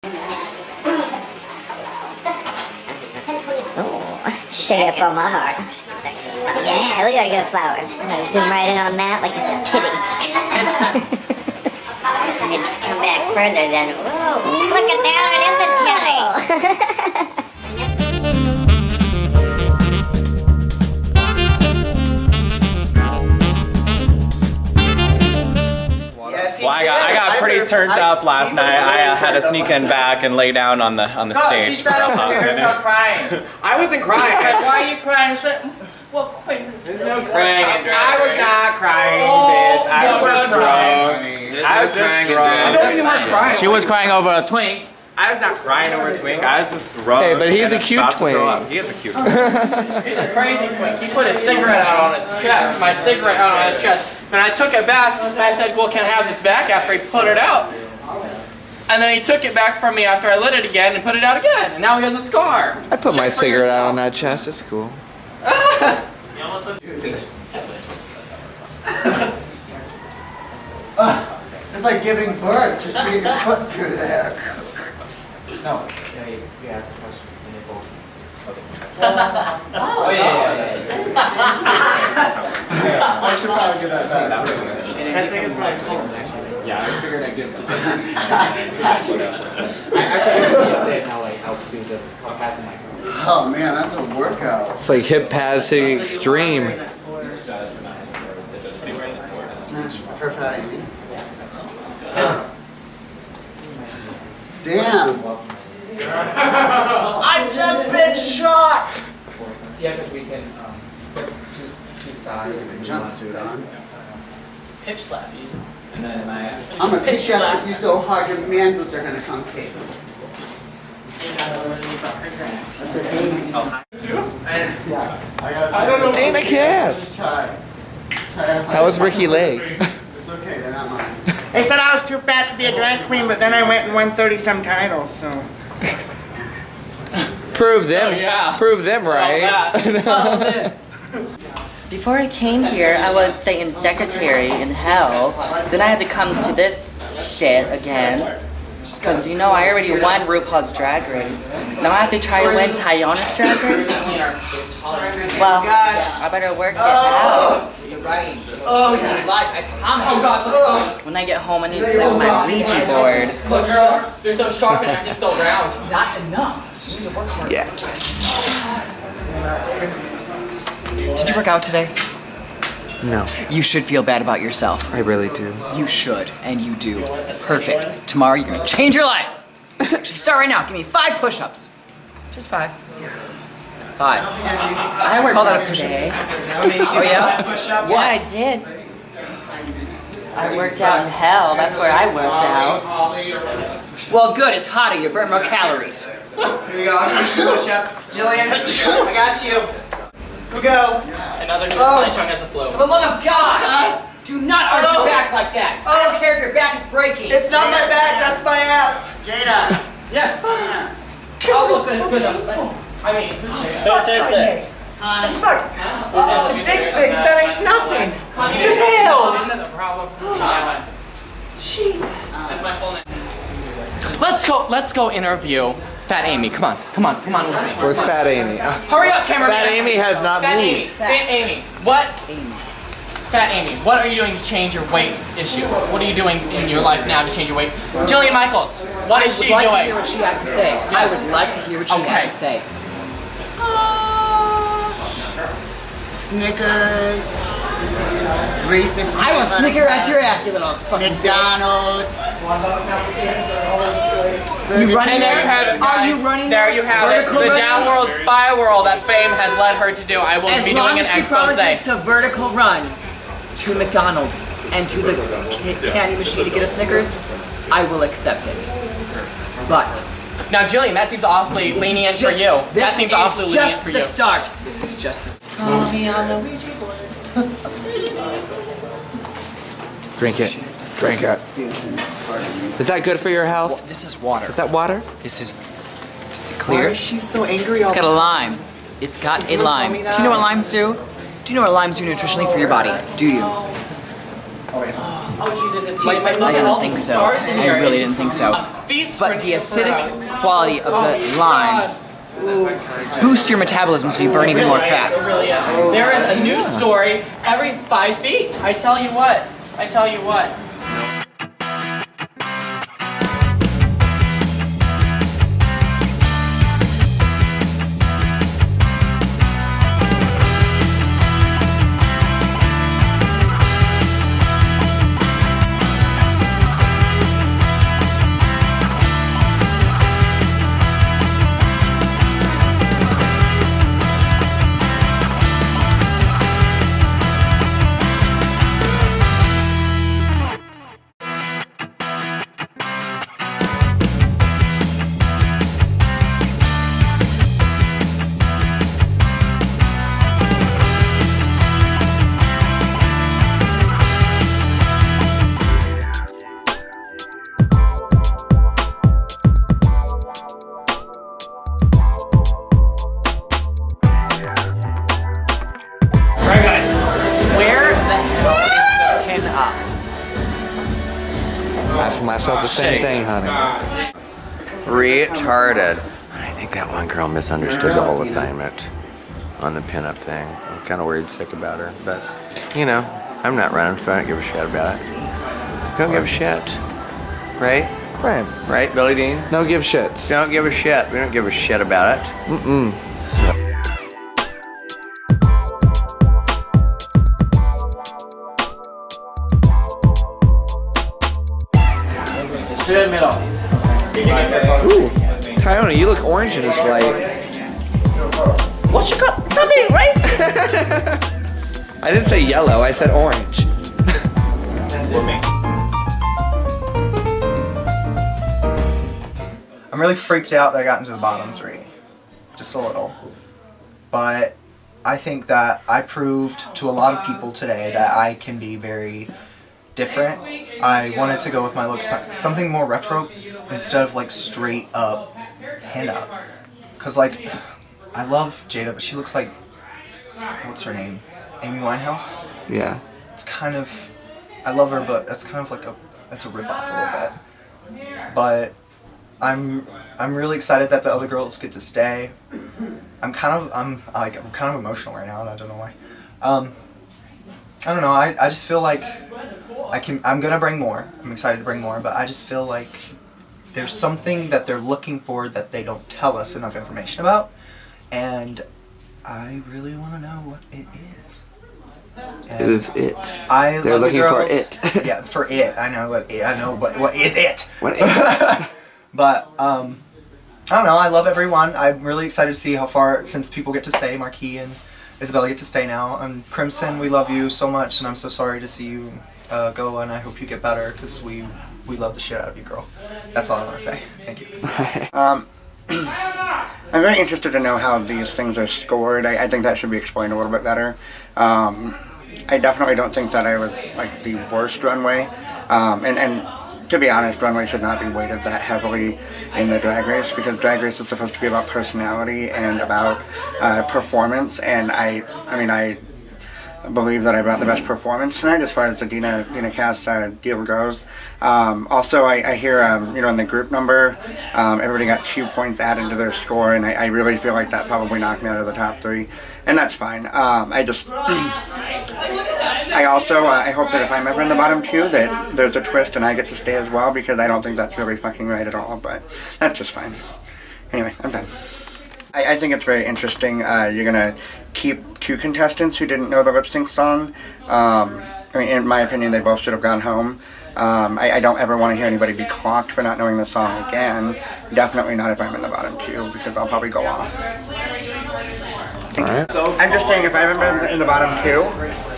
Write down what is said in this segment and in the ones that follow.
Oh, shake it from my heart. Yeah, look at that good flower. I'm gonna zoom right in on that like it's a titty. And come back further then. Whoa, look at that, it is a titty. Well, I got pretty turned up last night. I had to sneak in back and lay down on the stage. She sat over here and started crying. I wasn't crying. Why are you crying? She said, well, quit. There's no crying and drag. I was not crying, bitch. I was drunk. I was just drunk. I don't even want crying. She was crying over a twink. I was not crying over a twink. I was just drunk. Hey, but he's a cute twink. He is a cute twink. He's a crazy twink. He put his cigarette out on his chest. My cigarette out on his chest. And I took it back, and I said, well, can I have this back after he put it out? And then he took it back from me after I lit it again and put it out again. And now he has a scar. I put my cigarette out on that chest. It's cool. It's like giving birth to see your foot through there. No, you asked a question and they both. Oh, yeah. I should probably give that back. I think it's my phone, actually. Yeah, I just figured I'd give it. I update how to do this, how passing my phone. Oh man, that's a workout. It's like hip passing extreme. For Amy. Damn. I've just been shot! Yeah, because we can put two sides and Jumpsuit on. Pitch slap you. And then I'm gonna pitch at you so hard your man boots are gonna come kick. I said, Amy. Yeah. I don't know. Dana Cass. Try. How was Ricky Lake? It's okay, they're not mine. They said I was too fat to be a drag queen, but then I went and won 30-some titles, so. Prove them. yeah. Prove them right. Before I came here, I was Satan's secretary in hell. Then I had to come to this shit again. Because, you know, I already won RuPaul's Drag Race. Now I have to try to win Tyona'S Drag Race? Well, I better work it out. You're right. Oh, you lied. I promise. Oh, God. When I get home, I need to play with my Ouija board. Look, girl, you're so sharp and acting so round. Not enough. You need to work harder. Yes. Did you work out today? No, You should feel bad about yourself. I really do. You should, and you do. Perfect. Tomorrow you're gonna change your life. Actually, start right now. Give me 5 push-ups. Just 5. 5. I worked out today. Oh yeah? Yeah, I did. I worked out in hell. That's where I worked out. Well, good. It's hotter. You burn more calories. Here you go, I'm gonna push-ups. Jillian, I got you. Go go. Another just chunk has the flow. For the love of God! Do not arch your back like that. I don't care if your back is breaking. It's not my back, that's my ass. Jada. Yes. I'll go good. I mean, Fuck Kanye. Fuck. Sticks things, that ain't nothing. This is hell. Another problem. Jesus. That's my full name. Let's go interview Fat Amy. Come on with me. Where's Fat Amy? Hurry up, cameraman. Fat Amy has not moved. Fat Amy. What? Fat Amy, what are you doing to change your weight issues? What are you doing in your life now to change your weight? Jillian Michaels, what is she doing? I would like to hear what she has to say. I would like to hear what she has to say. Snickers. Reese's. I will snicker at your ass, you little fucking McDonald's. You running There there? you have it, Are guys. you running There you have it. vertical The running? downworld spy world that fame has led her to do. I will As be long doing an as she expose. promises to vertical run to McDonald's and to the candy machine to get a Snickers, I will accept it. But Now, Jillian, that seems awfully lenient for you. That seems awfully lenient for you. This is just the start. This is just the start. Call me on the Ouija board. Drink it. Drink it. Is that good for your health? This is water. Is that water? This is clear. She's so angry all It's got a lime. It's got a lime. Do you know what limes do? Do you know what limes do nutritionally for your body? Do you? taco cheese is a I didn't think so. I really didn't think so. But the acidic quality of the lime boosts your metabolism so you burn even more fat. It really is. There is a new story every 5 feet. I tell you what. I tell you what. Ask myself the same thing, honey. Retarded. I think that one girl misunderstood the whole assignment on the pinup thing. I'm kind of worried sick about her, but you know, I'm not running, so I don't give a shit about it. Don't give a shit, right? Right. Right, Billy Dean? No give shits. Don't give a shit. We don't give a shit about it. Mm-mm. Straight middle. Ooh, Tyona, you look orange in this light. What you got? Stop being racist! I didn't say yellow, I said orange. I'm really freaked out that I got into the bottom 3. Just a little. But I think that I proved to a lot of people today that I can be very different. I wanted to go with my look something more retro instead of like straight up pinup. Cause like, I love Jada, but she looks like, what's her name? Amy Winehouse? Yeah. It's kind of, I love her, but that's kind of like it's a ripoff a little bit. But I'm really excited that the other girls get to stay. I'm kind of emotional right now, and I don't know why. I don't know. I just feel like I'm gonna bring more. I'm excited to bring more, but I just feel like there's something that they're looking for that they don't tell us enough information about, and I really want to know what it is. And it is it. They're looking for it. Yeah, for it. I know what is it? What is it? But I don't know. I love everyone. I'm really excited to see how far, since people get to stay. Marquis and Isabella get to stay now. And Crimson, we love you so much, and I'm so sorry to see you go. And I hope you get better, because we love the shit out of you, girl. That's all I want to say. Thank you. I'm very interested to know how these things are scored. I think that should be explained a little bit better. I definitely don't think that I was like the worst runway, and to be honest, runway should not be weighted that heavily in the drag race, because drag race is supposed to be about personality and about performance, and I believe that I brought the best performance tonight as far as the Dina cast deal goes. Also, I hear in the group number, everybody got 2 points added to their score, and I really feel like that probably knocked me out of the top 3, and that's fine. I hope that if I'm ever in the bottom 2, that there's a twist and I get to stay as well, because I don't think that's really fucking right at all, but that's just fine. Anyway, I'm done. I think it's very interesting. You're gonna keep 2 contestants who didn't know the lip sync song. In my opinion, they both should have gone home. I don't ever want to hear anybody be clocked for not knowing the song again. Definitely not if I'm in the bottom 2, because I'll probably go off. Alright. I'm just saying, if I'm in the bottom 2,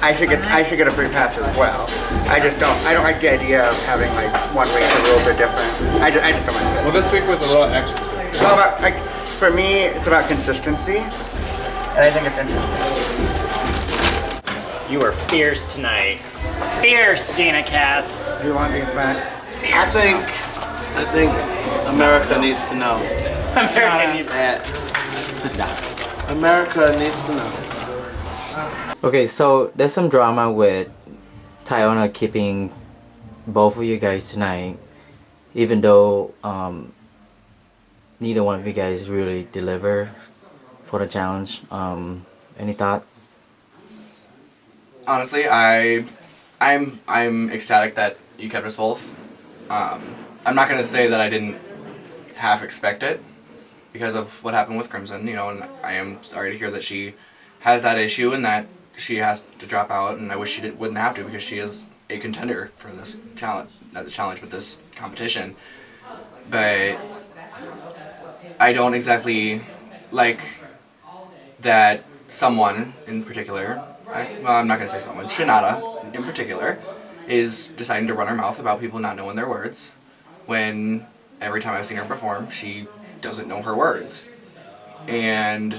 I should get a free pass as well. I don't like the idea of having like one week a little bit different. I just don't like it. Well, this week was a little extra. Well, for me, it's about consistency, and I think it's interesting. You were fierce tonight. Fierce, Dina Cass. Do you want to be back? I think America needs to know. America needs to know. Okay, so there's some drama with Tyona keeping both of you guys tonight, even though neither one of you guys really deliver for the challenge. Any thoughts? Honestly, I'm ecstatic that you kept us both. I'm not gonna say that I didn't half expect it because of what happened with Crimson, you know, and I am sorry to hear that she has that issue and that she has to drop out, and I wish she wouldn't have to because she is a contender for this challenge, not the challenge, but this competition. But I don't exactly like that someone in particular, I'm not going to say someone, Shinada in particular, is deciding to run her mouth about people not knowing their words when every time I've seen her perform, she doesn't know her words. And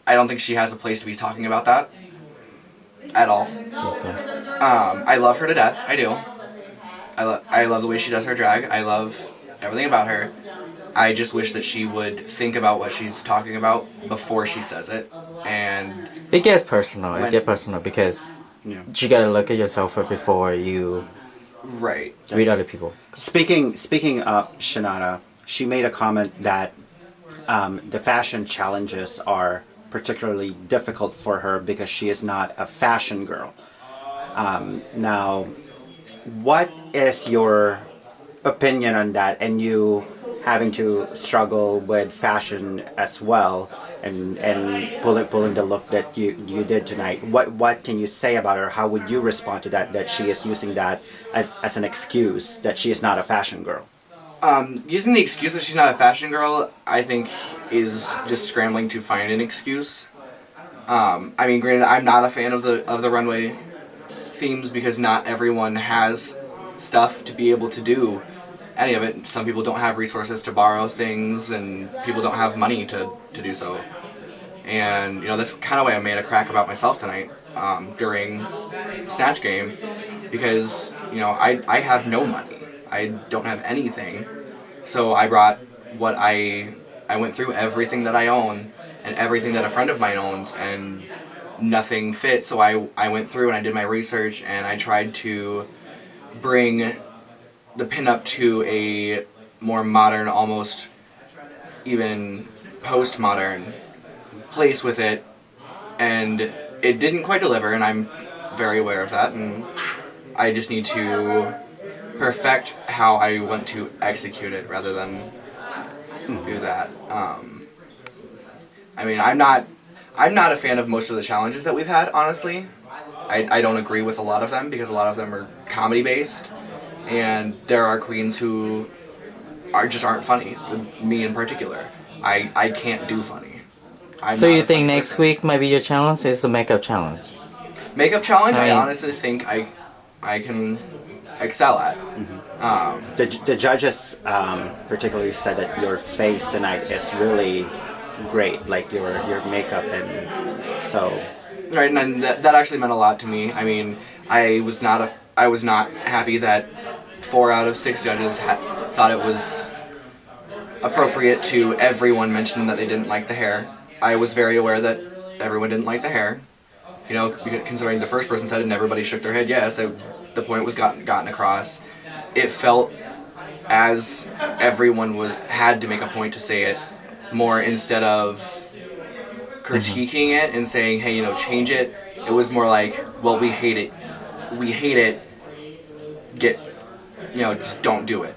I don't think she has a place to be talking about that at all. I love her to death, I do. I love the way she does her drag, I love everything about her. I just wish that she would think about what she's talking about before she says it. And it gets personal. It gets personal because you gotta look at yourself before you read other people. Speaking of Shinada, she made a comment that the fashion challenges are particularly difficult for her because she is not a fashion girl. Now, what is your opinion on that, and you having to struggle with fashion as well, and pulling the look that you did tonight? What can you say about her? How would you respond to that she is using that as an excuse that she is not a fashion girl? Using the excuse that she's not a fashion girl, I think, is just scrambling to find an excuse. I mean, granted, I'm not a fan of the runway themes because not everyone has stuff to be able to do any of it. Some people don't have resources to borrow things, and people don't have money to do so. And, you know, that's kind of why I made a crack about myself tonight during Snatch Game, because, you know, I have no money. I don't have anything. So I brought what I went through everything that I own and everything that a friend of mine owns, and nothing fit. So I went through and I did my research, and I tried to bring the pinup to a more modern, almost even postmodern place with it, and it didn't quite deliver, and I'm very aware of that, and I just need to perfect how I want to execute it rather than do that. I mean, I'm not a fan of most of the challenges that we've had, honestly. I don't agree with a lot of them because a lot of them are comedy based, and there are queens who aren't funny. Me in particular, I can't do funny. So you think next week might be your challenge? Is the makeup challenge? Makeup challenge, I honestly think I can excel at. The judges particularly said that your face tonight is really great, like your makeup, and so. Right, and that actually meant a lot to me. I mean, I was not happy that 4 out of 6 judges thought it was appropriate to everyone mentioning that they didn't like the hair. I was very aware that everyone didn't like the hair. You know, considering the first person said it and everybody shook their head yes, the point was gotten across. It felt as everyone had to make a point to say it more instead of critiquing it and saying, hey, you know, change it. It was more like, well, we hate it. We hate it. Just don't do it.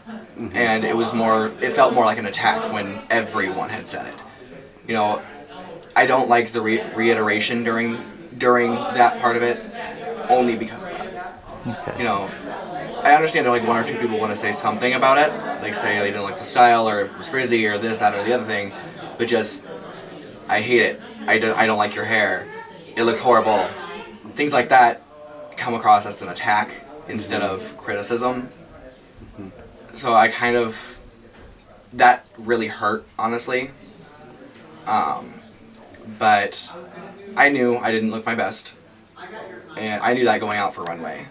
And it felt more like an attack when everyone had said it. You know, I don't like the reiteration during that part of it, only because of that. Okay. You know, I understand that like 1 or 2 people want to say something about it, like say they didn't like the style or if it was frizzy or this, that, or the other thing, but just, I hate it. I don't like your hair. It looks horrible. Things like that come across as an attack instead of criticism. So I that really hurt, honestly. But I knew I didn't look my best. And I knew that going out for runway.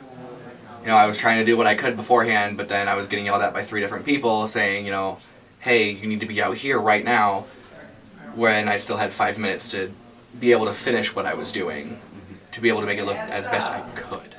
You know, I was trying to do what I could beforehand, but then I was getting yelled at by 3 different people saying, you know, hey, you need to be out here right now, when I still had 5 minutes to be able to finish what I was doing, to be able to make it look as best I could.